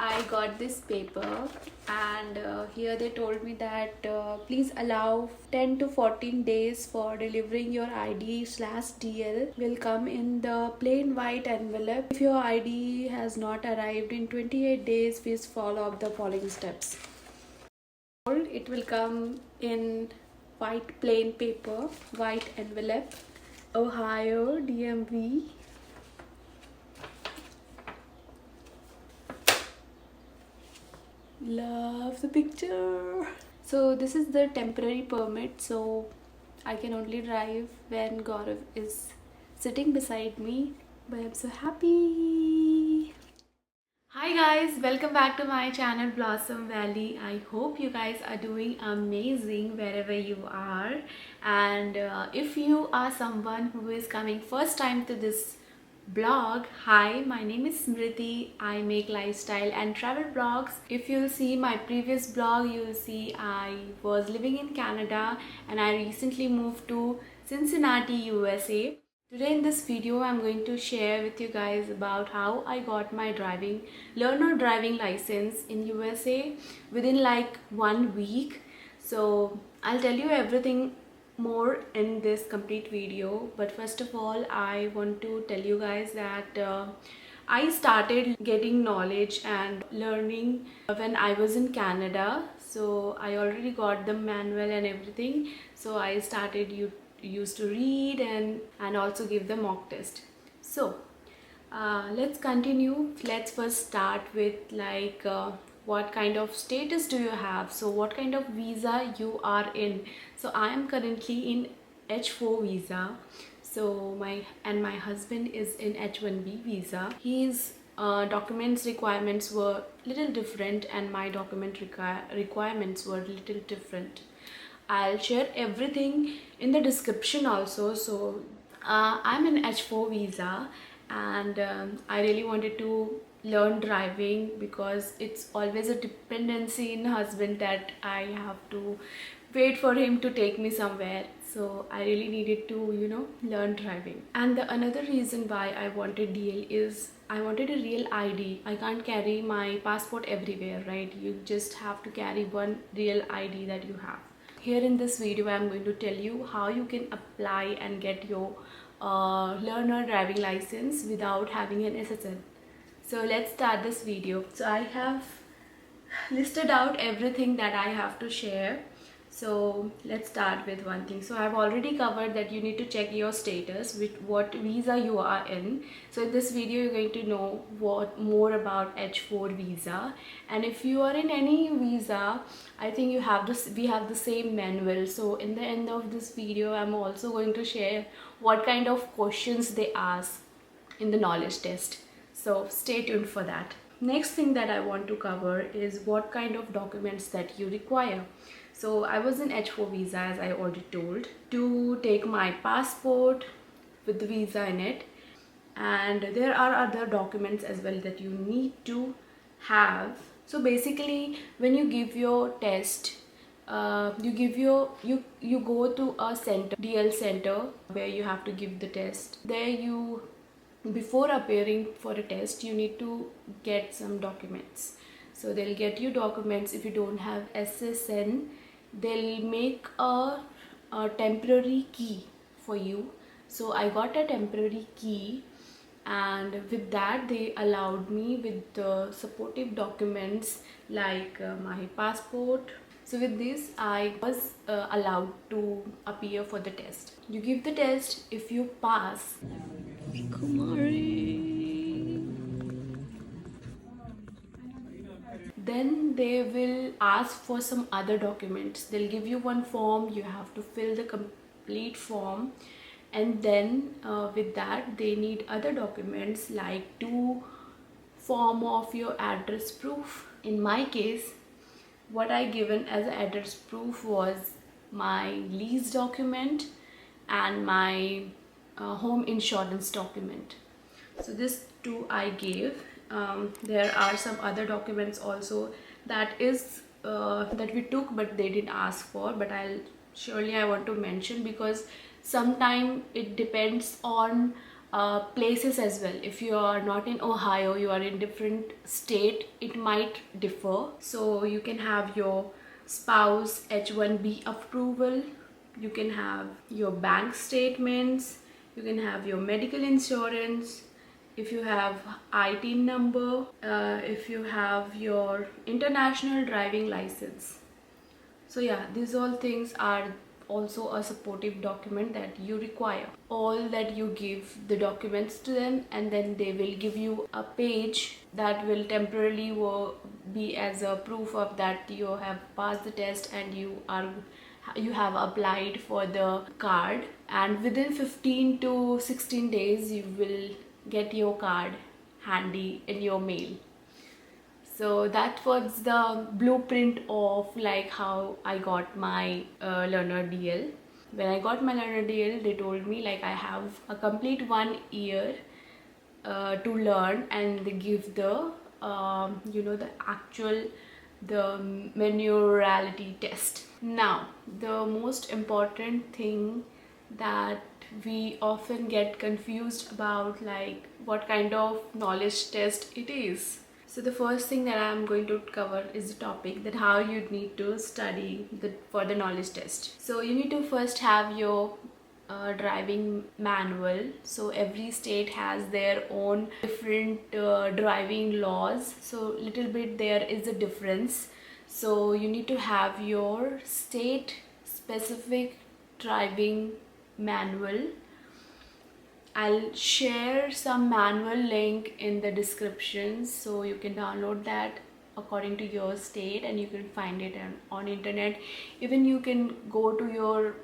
I got this paper, and here they told me that please allow 10 to 14 days for delivering your ID/DL will come in the plain white envelope. If your ID has not arrived in 28 days, please follow up the following steps. It will come in white plain paper, white envelope, Ohio, DMV. Love the picture. So this is the temporary permit, so I can only drive when Gaurav is sitting beside me, but I'm so happy. Hi guys, welcome back to my channel Blossom Valley. I hope you guys are doing amazing wherever you are, and if you are someone who is coming first time to this blog, hi, my name is Smriti. I make lifestyle and travel blogs. If you'll see my previous blog, you'll see I was living in Canada and I recently moved to Cincinnati, USA. Today in this video, I'm going to share with you guys about how I got my learner driving license in USA within like 1 week. So I'll tell you everything more in this complete video, but first of all I want to tell you guys that I started getting knowledge and learning when I was in Canada. So I already got the manual and everything, so I started used to read and also give the mock test. So let's continue. Let's first start with like what kind of status do you have, so what kind of visa you are in. So I am currently in H4 visa, so my husband is in H1B visa. His documents requirements were little different and my document requirements were little different. I'll share everything in the description also. So I'm in H4 visa, and I really wanted to learn driving because it's always a dependency in husband that I have to wait for him to take me somewhere. So I really needed to learn driving. And the another reason why I wanted DL is I wanted a real ID. I can't carry my passport everywhere, right? You just have to carry one real ID that you have. Here in this video, I'm going to tell you how you can apply and get your learner driving license without having an SSL. So let's start this video. So I have listed out everything that I have to share. So let's start with one thing. So I've already covered that you need to check your status with what visa you are in. So in this video you're going to know more about H4 visa, and if you are in any visa, I think we have the same manual. So in the end of this video I'm also going to share what kind of questions they ask in the knowledge test. So stay tuned for that. Next thing that I want to cover is what kind of documents that you require. So I was in H4 visa, as I already told, to take my passport with the visa in it, and there are other documents as well that you need to have. So basically when you give your test, you go to a center, DL center, where you have to give the test. There before appearing for a test you need to get some documents. So they'll get you documents. If you don't have SSN, they'll make a temporary key for you. So I got a temporary key, and with that they allowed me with the supportive documents like my passport. So with this I was allowed to appear for the test. You give the test. If you pass, Kumari, then they will ask for some other documents. They'll give you one form, you have to fill the complete form, and then with that they need other documents like 2 form of your address proof. In my case, what I given as an address proof was my lease document and my home insurance document. So this 2 I gave. There are some other documents also that we took but they didn't ask for, but I want to mention because sometimes it depends on places as well. If you are not in Ohio, you are in different state, it might differ. So you can have your spouse H1B approval, you can have your bank statements, you can have your medical insurance, if you have IT number, if you have your international driving license. So yeah, these all things are also a supportive document that you require. All that you give the documents to them, and then they will give you a page that will temporarily be as a proof of that you have passed the test and you have applied for the card, and within 15 to 16 days you will get your card handy in your mail. So that was the blueprint of like how I got my learner DL. When I got my learner DL, they told me like I have a complete 1 year to learn, and they give the the actual the manuality test. Now the most important thing that we often get confused about, like what kind of knowledge test it is. So the first thing that I'm going to cover is the topic that how you need to study for the knowledge test. So you need to first have your driving manual. So every state has their own different driving laws, so little bit there is a difference. So you need to have your state specific driving manual. I'll share some manual link in the description, so you can download that according to your state, and you can find it on internet. Even you can go to your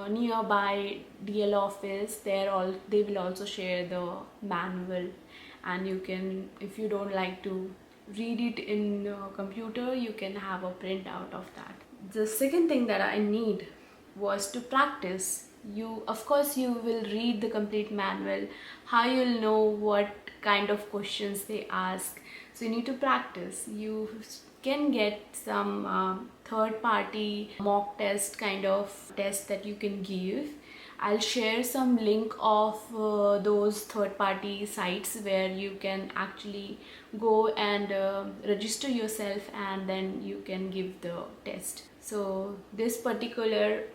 nearby DL office. They will also share the manual, and you can, if you don't like to read it in computer, you can have a printout of that. The second thing that I need was to practice. You, of course, you will read the complete manual. How you'll know what kind of questions they ask? So you need to practice. You can get some third-party mock test kind of test that you can give. I'll share some link of those third-party sites where you can actually go and register yourself, and then you can give the test. So this particular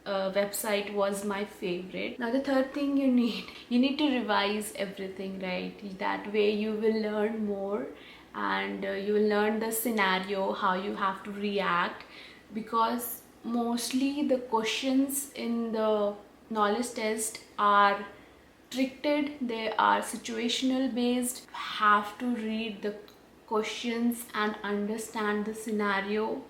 website was my favorite. Now the third thing you need to revise everything, right? That way you will learn more, and you will learn the scenario, how you have to react, because mostly the questions in the knowledge test are tricked, they are situational based. Have to read the questions and understand the scenario.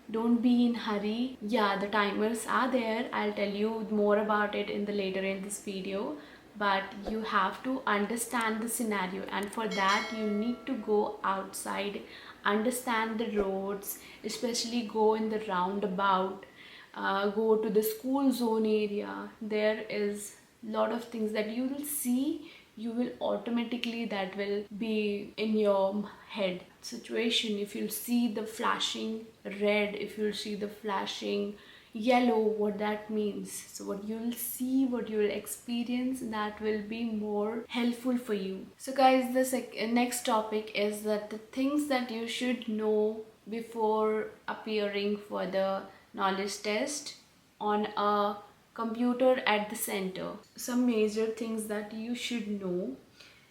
Don't be in hurry. Yeah, the timers are there. I'll tell you more about it in the later in this video, but you have to understand the scenario, and for that you need to go outside, understand the roads, especially go in the roundabout, go to the school zone area. There is lot of things that you will see, you will automatically, that will be in your head. Situation, if you'll see the flashing red, if you'll see the flashing yellow, what that means. So what you'll see, what you'll experience, that will be more helpful for you. So guys, the next topic is that the things that you should know before appearing for the knowledge test on a computer at the center. Some major things that you should know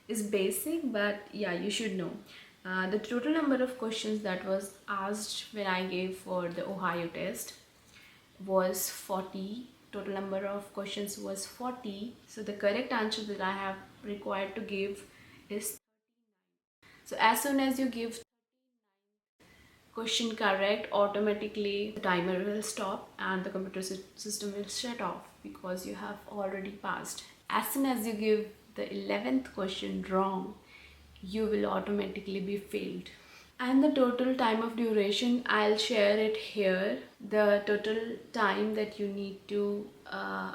is basic, but yeah, you should know. The total number of questions that was asked when I gave for the Ohio test was 40. Total number of questions was 40. So the correct answer that I have required to give is. So as soon as you give question correct, automatically the timer will stop and the computer system will shut off, because you have already passed. As soon as you give the 11th question wrong, you will automatically be failed. And the total time of duration, I'll share it here. The total time that you need to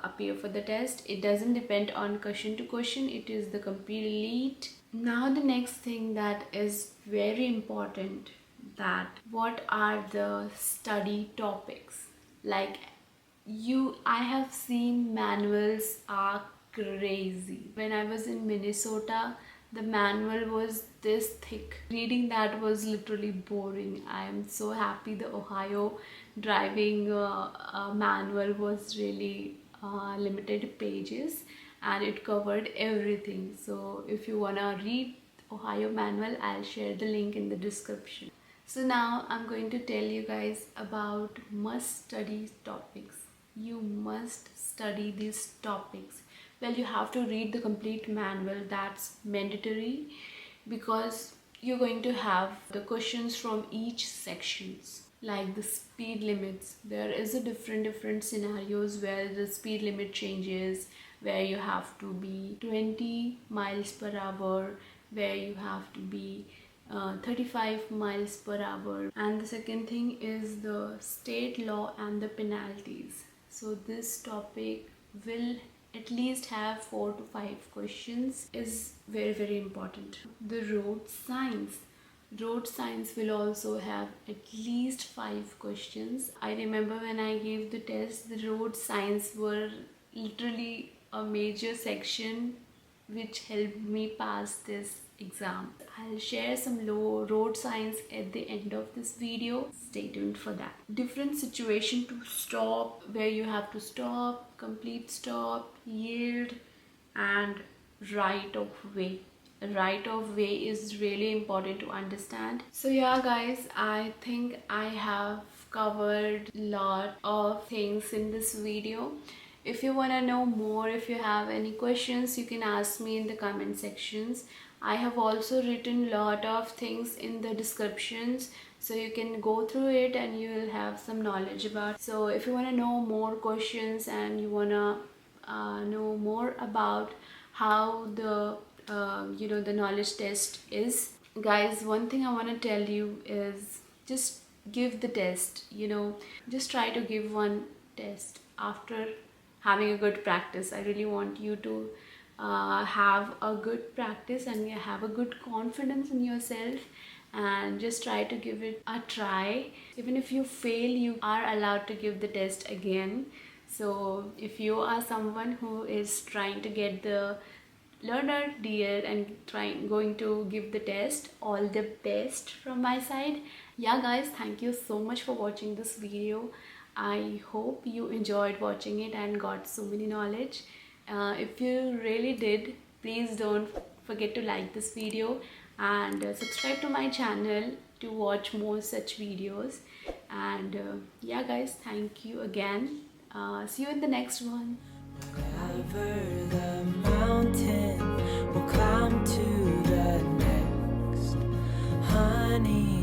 appear for the test, it doesn't depend on question to question, it is the complete. Now the next thing that is very important, that what are the study topics. Like I have seen manuals are crazy. When I was in Minnesota, the manual was this thick. Reading that was literally boring. I am so happy the Ohio driving manual was really limited pages and it covered everything. So if you wanna read Ohio manual, I'll share the link in the description. So now I'm going to tell you guys about must study topics. You must study these topics. Well, you have to read the complete manual, that's mandatory, because you're going to have the questions from each sections, like the speed limits. There is a different scenarios where the speed limit changes, where you have to be 20 miles per hour, where you have to be 35 miles per hour. And the second thing is the state law and the penalties. So this topic will at least have 4 to 5 questions, is very important. The road signs will also have at least 5 questions. I remember when I gave the test, the road signs were literally a major section which helped me pass this exam. I'll share some low road signs at the end of this video. Stay tuned for that. Different situation to stop, where you have to stop, complete stop, yield, and right of way. Right of way is really important to understand. So yeah guys, I think I have covered a lot of things in this video. If you want to know more, if you have any questions, you can ask me in the comment sections. I have also written a lot of things in the descriptions, so you can go through it and you will have some knowledge about. So if you want to know more questions and you want to know more about how the the knowledge test is, guys, one thing I want to tell you is just give the test. Just try to give one test after having a good practice. I really want you to have a good practice and you have a good confidence in yourself, and just try to give it a try. Even if you fail, you are allowed to give the test again. So if you are someone who is trying to get the learner DL and going to give the test, all the best from my side. Yeah guys, thank you so much for watching this video. I hope you enjoyed watching it and got so many knowledge. If you really did, please don't forget to like this video and subscribe to my channel to watch more such videos. And yeah guys, thank you again. See you in the next one. Over the mountain, we'll climb to the next honey.